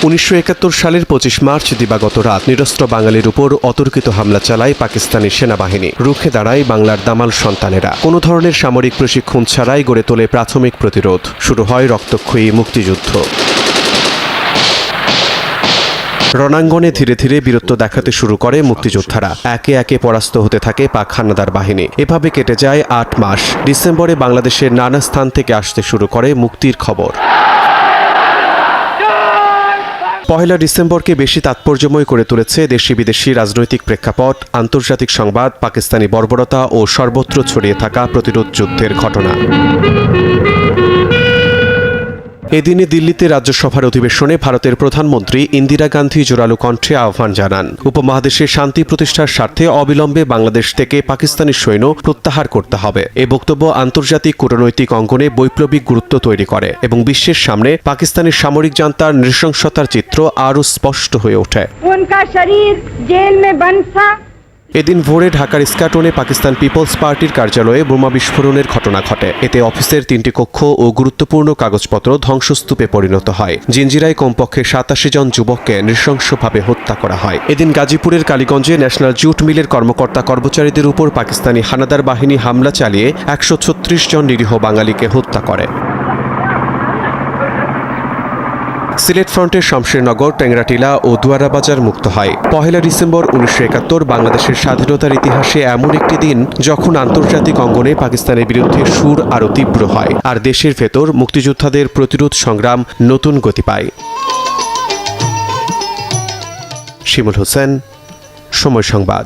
1971 সালের 25 মার্চ দিবাগত রাত নিরস্ত্র বাঙালির উপর অতর্কিত হামলা চালায় পাকিস্তানি সেনাবাহিনী। রুখে দাঁড়ায় বাংলার দামাল সন্তানেরা। কোনো ধরনের সামরিক প্রশিক্ষণ ছাড়াই গড়ে তোলে প্রাথমিক প্রতিরোধ। শুরু হয় রক্তক্ষয়ী মুক্তিযুদ্ধ। রণাঙ্গনে ধীরে ধীরে বীরত্ব দেখাতে শুরু করে মুক্তিযোদ্ধারা। একে একে পরাস্ত হতে থাকে পাক হানাদার বাহিনী। এভাবে কেটে যায় 8 মাস। ডিসেম্বরে বাংলাদেশের নানা স্থান থেকে আসতে শুরু করে মুক্তির খবর। পহেলা ডিসেম্বরকে বেশি তাৎপর্যময় করে তুলেছে দেশি বিদেশি রাজনৈতিক প্রেক্ষাপট, আন্তর্জাতিক সংবাদ, পাকিস্তানি বর্বরতা ও সর্বত্র ছড়িয়ে থাকা প্রতিরোধ যুদ্ধের ঘটনা। এদিনে দিল্লিতে রাজ্যসভার অধিবেশনে ভারতের প্রধানমন্ত্রী ইন্দিরা গান্ধী জোরালো কণ্ঠে আহ্বান জানান, উপমহাদেশে শান্তি প্রতিষ্ঠার স্বার্থে অবিলম্বে বাংলাদেশ থেকে পাকিস্তানি সৈন্য প্রত্যাহার করতে হবে। এ বক্তব্য আন্তর্জাতিক কূটনৈতিক অঙ্গনে বৈপ্লবিক গুরুত্ব তৈরি করে এবং বিশ্বের সামনে পাকিস্তানের সামরিক জান্তার নৃশংসতার চিত্র আরও স্পষ্ট হয়ে ওঠে। এদিন ভোরে ঢাকার ইস্কাটনে পাকিস্তান পিপলস পার্টির কার্যালয়ে বোমা বিস্ফোরণের ঘটনা ঘটে। এতে অফিসের 3টি কক্ষ ও গুরুত্বপূর্ণ কাগজপত্র ধ্বংসস্তূপে পরিণত হয়। জিঞ্জিরায় কমপক্ষে 87 জন যুবককে নৃশংসভাবে হত্যা করা হয়। এদিন গাজীপুরের কালীগঞ্জে ন্যাশনাল জুট মিলের কর্মকর্তা কর্মচারীদের উপর পাকিস্তানি হানাদার বাহিনী হামলা চালিয়ে 136 জন নিরীহ বাঙালিকে হত্যা করে। সিলেট ফ্রন্টের শমশেরনগর, টেংরাটিলা ও দুয়ারাবাজার মুক্ত হয়। পহেলা ডিসেম্বর 1971 বাংলাদেশের স্বাধীনতার ইতিহাসে এমন একটি দিন যখন আন্তর্জাতিক অঙ্গনে পাকিস্তানের বিরুদ্ধে সুর আরও তীব্র হয় আর দেশের ভেতর মুক্তিযোদ্ধাদের প্রতিরোধ সংগ্রাম নতুন গতি পায়। শিমুল হোসেন, সময় সংবাদ।